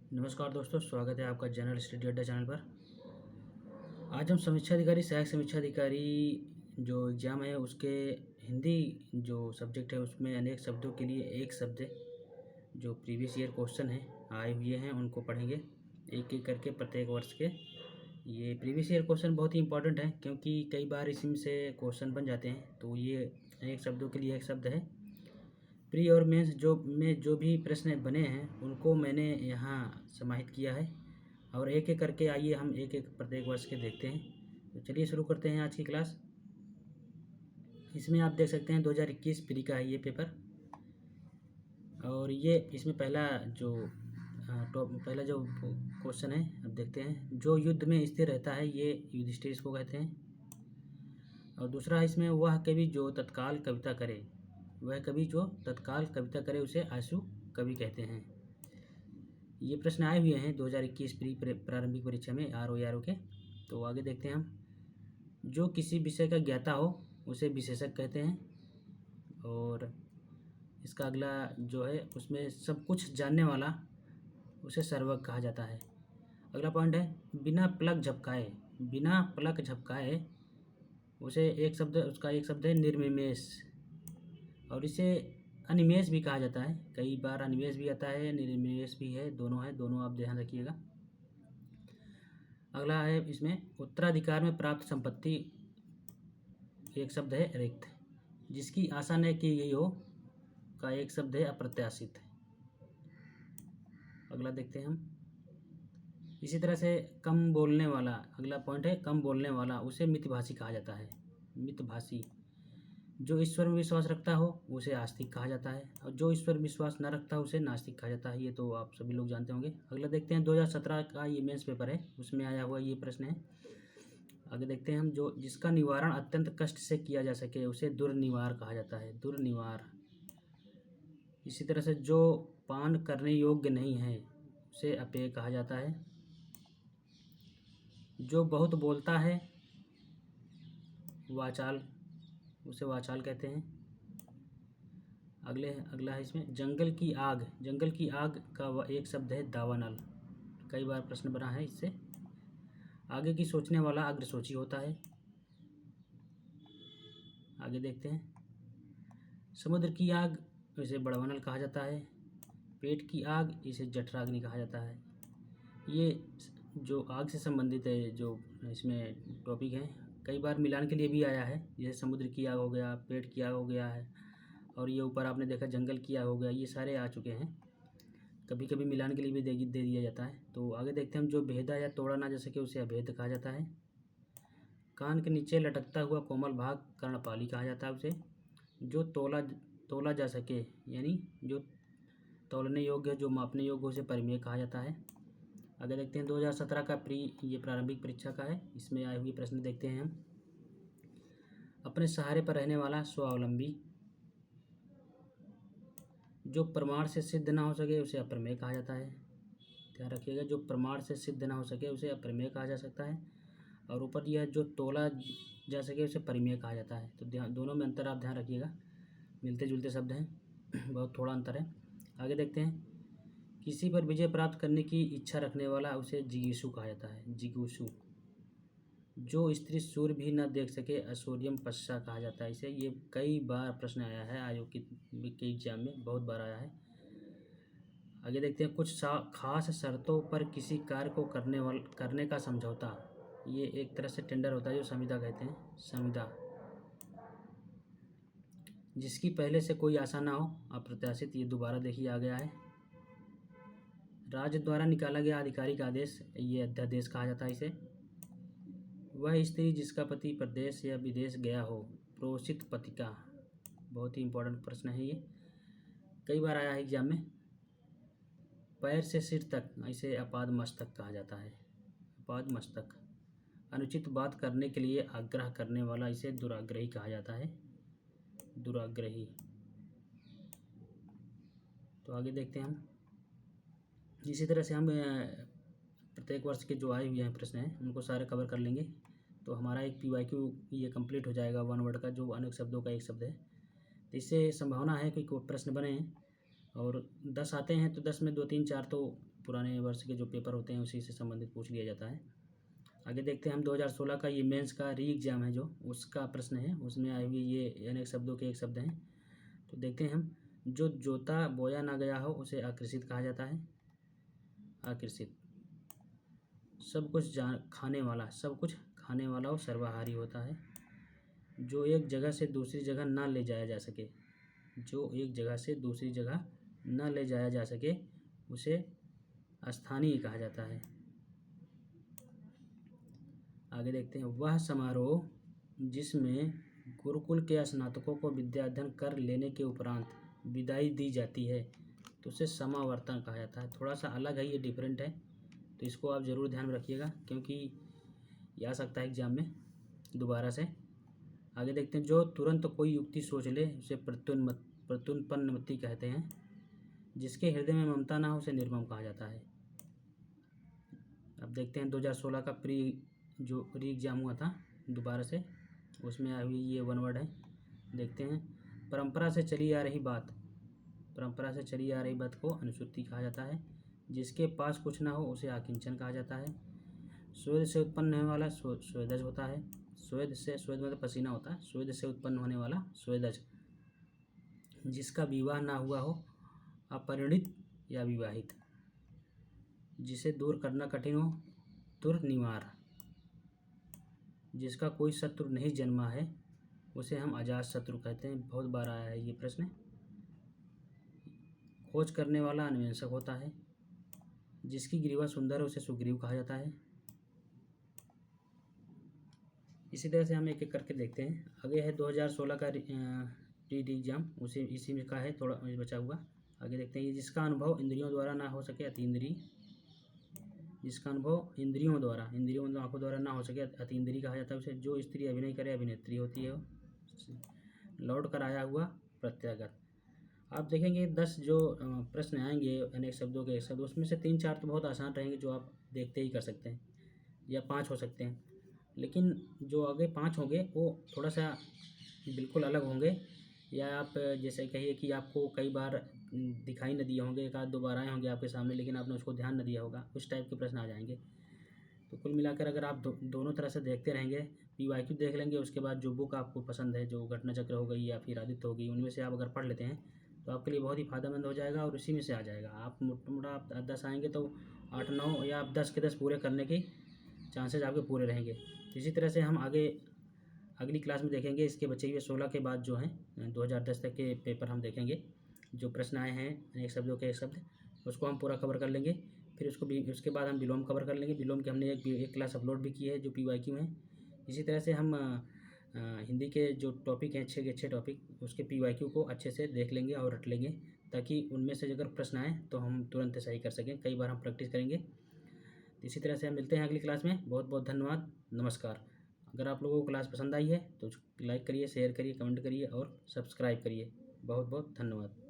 नमस्कार दोस्तों, स्वागत है आपका जनरल स्टडी अड्डा चैनल पर। आज हम समीक्षा अधिकारी, सहायक समीक्षा अधिकारी जो एग्ज़ाम है उसके हिंदी जो सब्जेक्ट है उसमें अनेक शब्दों के लिए एक शब्द जो प्रीवियस ईयर क्वेश्चन है आए हुए हैं उनको पढ़ेंगे एक एक करके प्रत्येक वर्ष के। ये प्रीवियस ईयर क्वेश्चन बहुत ही इंपॉर्टेंट है क्योंकि कई बार इसी से क्वेश्चन बन जाते हैं। तो ये अनेक शब्दों के लिए एक शब्द है। प्री और मेंस जो भी प्रश्न बने हैं उनको मैंने यहाँ समाहित किया है और एक एक करके आइए हम एक एक प्रत्येक वर्ष के देखते हैं। तो चलिए शुरू करते हैं आज की क्लास। इसमें आप देख सकते हैं 2021 प्री का है ये पेपर और ये इसमें पहला जो क्वेश्चन है अब देखते हैं। जो युद्ध में स्थिर रहता है ये युधिष्ठिर इसको कहते हैं। और दूसरा इसमें वह कवि जो तत्काल कविता करे उसे आशु कवि कहते हैं। ये प्रश्न आए हुए हैं 2021 प्री प्रारंभिक परीक्षा में आर के। तो आगे देखते हैं हम। जो किसी विषय का ज्ञाता हो उसे विशेषज्ञ कहते हैं। और इसका अगला जो है उसमें सब कुछ जानने वाला उसे सर्वज्ञ कहा जाता है। अगला पॉइंट है बिना पलक झपकाए उसका एक शब्द है निर्निमेष। और इसे अनिमेष भी कहा जाता है, कई बार अनिमेष भी आता है, निर्निमेष भी है, दोनों आप ध्यान रखिएगा। अगला है इसमें उत्तराधिकार में प्राप्त संपत्ति एक शब्द है रिक्त। जिसकी आशा न की गई हो का एक शब्द है अप्रत्याशित। अगला देखते हैं हम। इसी तरह से कम बोलने वाला, अगला पॉइंट है कम बोलने वाला उसे मितभाषी कहा जाता है। मितभाषी। जो ईश्वर में विश्वास रखता हो उसे आस्तिक कहा जाता है और जो ईश्वर में विश्वास न रखता हो उसे नास्तिक कहा जाता है। ये तो आप सभी लोग जानते होंगे। अगला देखते हैं 2017 का ये मेंस पेपर है उसमें आया हुआ ये प्रश्न है। आगे देखते हैं हम। जो जिसका निवारण अत्यंत कष्ट से किया जा सके उसे दुर्निवार कहा जाता है। दुर्निवार। इसी तरह से जो पान करने योग्य नहीं है उसे अपेय कहा जाता है। जो बहुत बोलता है उसे वाचाल कहते हैं। अगला है इसमें जंगल की आग का एक शब्द है दावानल। कई बार प्रश्न बना है इससे। आगे की सोचने वाला अग्रसोची होता है। आगे देखते हैं। समुद्र की आग इसे बड़वानल कहा जाता है। पेट की आग इसे जठराग्नि कहा जाता है। ये जो आग से संबंधित है जो इसमें टॉपिक है कई बार मिलान के लिए भी आया है। जैसे समुद्र की आग हो गया, पेट की आग हो गया है और ये ऊपर आपने देखा जंगल की आग हो गया, ये सारे आ चुके हैं। कभी कभी मिलान के लिए भी दे दिया जाता है। तो आगे देखते हैं हम। जो भेदा या तोड़ा ना जा सके उसे अभेद कहा जाता है। कान के नीचे लटकता हुआ कोमल भाग कर्णपाली कहा जाता है उसे। जो तोला जा सके यानी जो तौलने योग्य, जो मापने योग्य उसे परिमेय कहा जाता है। आगे देखते हैं 2017 का ये प्रारंभिक परीक्षा का है। इसमें आए हुए प्रश्न देखते हैं हम। अपने सहारे पर रहने वाला स्वावलंबी। जो प्रमाण से सिद्ध ना हो सके उसे अप्रमेय कहा जाता है। ध्यान रखिएगा, जो प्रमाण से सिद्ध ना हो सके उसे अप्रमेय कहा जा सकता है। और ऊपर यह जो तोला जा सके उसे परिमेय कहा जाता है। तो दोनों में अंतर आप ध्यान रखिएगा, मिलते जुलते शब्द हैं, बहुत थोड़ा अंतर है। आगे देखते हैं। किसी पर विजय प्राप्त करने की इच्छा रखने वाला उसे जिगीषु कहा जाता है। जिगीषु। जो स्त्री सूर्य भी न देख सके असूर्यम पश्चा कहा जाता है इसे। ये कई बार प्रश्न आया है आयोग के एग्जाम में, बहुत बार आया है। आगे देखते हैं। कुछ खास शर्तों पर किसी कार्य को करने का समझौता, ये एक तरह से टेंडर होता है जो संविदा कहते हैं। संविदा। जिसकी पहले से कोई आशा ना हो अप्रत्याशित, ये दोबारा देखिए आ गया है। राज्य द्वारा निकाला गया आधिकारिक आदेश, ये अध्यादेश कहा जाता है इसे। वह स्त्री जिसका पति प्रदेश या विदेश गया हो, प्रोषित पतिका। बहुत ही इंपॉर्टेंट प्रश्न है ये, कई बार आया है एग्जाम में। पैर से सिर तक इसे अपाद मस्तक कहा जाता है। अपाद मस्तक। अनुचित बात करने के लिए आग्रह करने वाला इसे दुराग्रही कहा जाता है। दुराग्रही। तो आगे देखते हैं हम। इसी तरह से हम प्रत्येक वर्ष के जो आए हुए हैं प्रश्न हैं उनको सारे कवर कर लेंगे। तो हमारा एक PYQ ये कंप्लीट हो जाएगा 1 वर्ड का, जो अनेक शब्दों का एक शब्द है। तो इससे संभावना है कि कोई प्रश्न बने और 10 आते हैं तो 10 में 2 3 4 तो पुराने वर्ष के जो पेपर होते हैं उसी से संबंधित पूछ लिया जाता है। आगे देखते हैं हम 2016 का ये मेंस का री एग्ज़ाम है जो उसका प्रश्न है, उसमें आए हुए ये अनेक शब्दों के एक शब्द हैं। तो देखते हैं हम, जो जोता बोया ना गया हो उसे आकृषित कहा जाता है। आकृषित सब कुछ खाने वाला, सब कुछ खाने वाला और सर्वाहारी होता है। जो एक जगह से दूसरी जगह ना ले जाया जा सके, जो एक जगह से दूसरी जगह न ले जाया जा सके उसे स्थानीय कहा जाता है। आगे देखते हैं, वह समारोह जिसमें गुरुकुल के स्नातकों को विद्याध्ययन कर लेने के उपरांत विदाई दी जाती है तो उसे समावर्तन कहा जाता है। थोड़ा सा अलग है, ये डिफरेंट है, तो इसको आप ज़रूर ध्यान में रखिएगा क्योंकि ये आ सकता है एग्जाम में दोबारा से। आगे देखते हैं, जो तुरंत कोई युक्ति सोच ले उसे प्रत्युत्पन्नमति कहते हैं। जिसके हृदय में ममता ना हो उसे निर्मम कहा जाता है। अब देखते हैं 2016 का जो री एग्जाम हुआ था दोबारा से, उसमें आई हुई ये वन वर्ड है। देखते हैं, परंपरा से चली आ रही बात, परंपरा से चली आ रही बात को अनुश्रुति कहा जाता है। जिसके पास कुछ ना हो उसे आकिंचन कहा जाता है। स्वेद से उत्पन्न होने वाला स्वेदज होता है। स्वेद मतलब पसीना होता है, स्वेद से उत्पन्न होने वाला स्वेदज। जिसका विवाह ना हुआ हो अपरिणित या विवाहित। जिसे दूर करना कठिन हो दुर्निवार। जिसका कोई शत्रु नहीं जन्मा है उसे हम अजात शत्रु कहते हैं। बहुत बार आया है ये प्रश्न। खोज करने वाला अन्वेषक होता है। जिसकी ग्रीवा सुंदर है उसे सुग्रीव कहा जाता है। इसी तरह से हम एक एक करके देखते हैं। आगे है 2016 का री एग्जाम, इसी में का है, थोड़ा बचा हुआ। आगे देखते हैं, जिसका अनुभव इंद्रियों द्वारा ना हो सके अतीन्द्रिय। जिसका अनुभव इंद्रियों द्वारा, आंखों द्वारा ना हो सके अतीन्द्रिय कहा जाता है उसे। जो स्त्री अभिनय करे अभिनेत्री होती है वो। लौट कर आया हुआ प्रत्यागत। आप देखेंगे 10 जो प्रश्न आएंगे अनेक शब्दों के एक शब्द, उसमें से 3-4 तो बहुत आसान रहेंगे जो आप देखते ही कर सकते हैं, या 5 हो सकते हैं। लेकिन जो आगे 5 होंगे वो थोड़ा सा बिल्कुल अलग होंगे, या आप जैसे कहिए कि आपको कई बार दिखाई न दिए होंगे, एक आध दो बार आए होंगे आपके सामने लेकिन आपने उसको ध्यान न दिया होगा, उस टाइप के प्रश्न आ जाएंगे। तो कुल मिलाकर अगर आप दोनों तरह से देखते रहेंगे, PYQ देख लेंगे, उसके बाद जो बुक आपको पसंद है, जो घटना चक्र हो गई या फिर आदित्य हो गई, उनमें से आप अगर पढ़ लेते हैं तो आपके लिए बहुत ही फ़ायदेमंद हो जाएगा और उसी में से आ जाएगा। आप मोटा आप 10 आएंगे तो 8-9 या आप 10 के 10 पूरे करने के चांसेस आपके पूरे रहेंगे। इसी तरह से हम आगे अगली क्लास में देखेंगे इसके बचे हुए 16 के बाद जो हैं 2010 तक के पेपर हम देखेंगे। जो प्रश्न आए हैं अनेक शब्दों के एक शब्द, उसको हम पूरा कवर कर लेंगे। फिर उसके बाद हम विलोम कवर कर लेंगे। विलोम की हमने एक क्लास अपलोड भी की है जो PYQ हैं। इसी तरह से हम हिंदी के जो टॉपिक हैं अच्छे के अच्छे टॉपिक, उसके PYQ को अच्छे से देख लेंगे और रट लेंगे, ताकि उनमें से अगर प्रश्न आए तो हम तुरंत सही कर सकें। कई बार हम प्रैक्टिस करेंगे। इसी तरह से हम मिलते हैं अगली क्लास में। बहुत बहुत धन्यवाद, नमस्कार। अगर आप लोगों को क्लास पसंद आई है तो लाइक करिए, शेयर करिए, कमेंट करिए और सब्सक्राइब करिए। बहुत बहुत धन्यवाद।